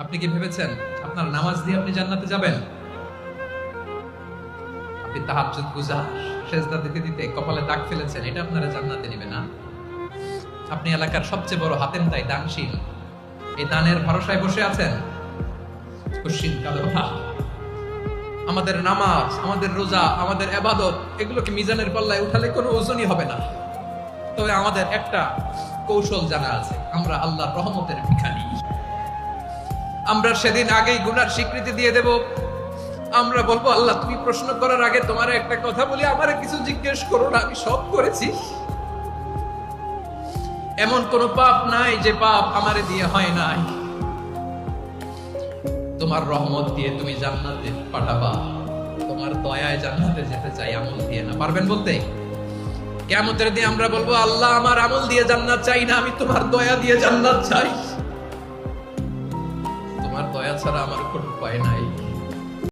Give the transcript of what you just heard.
আপনি কি ভেবেছেন আপনার নামাজ দিয়ে আপনি জান্নাতে যাবেন? আপনি তাহাজ্জুদ গুজার, সেজদা দিতে দিতে কপালে দাগ ফেলেছেন, এটা আপনারা জান্নাতে নেবে না। আপনি এলাকার সবচেয়ে বড় হাতেম তাই দানশীল, এই দানের ভরসায় বসে আছেন। খুশিন কালো আমাদের নামাজ, আমাদের রোজা, আমাদের ইবাদত, এগুলোকে মিজানের পাল্লায় উঠালে কোনো ওজনই হবে না। তবে আমাদের একটা কৌশল জানা আছে, আমরা আল্লাহর রহমতের ভিখারি। আমরা সেদিন আগেই গুনার স্বীকৃতি দিয়ে দেব। আমরা বলবো, আল্লাহ তুমি প্রশ্ন করার আগে তোমার একটা কথা বলি, আমারে কিছু জিজ্ঞেস করো না, আমি সব করেছি। এমন কোন পাপ নাই যে পাপ আমারে দিয়ে হয় নাই। তোমার রহমত দিয়ে তুমি জান্নাতে পাঠাবা, তোমার দয়ায় জান্নাতে যেতে চাই, আমল দিয়ে না। পারবেন বলতে? কিয়ামতের দিন আমরা বলবো, আল্লাহ আমার আমল দিয়ে জান্নাত চাই না, আমি তোমার দয়া দিয়ে জান্নাত চাই। তোমার দয়া ছাড়া আমার কোনো উপায় নাই।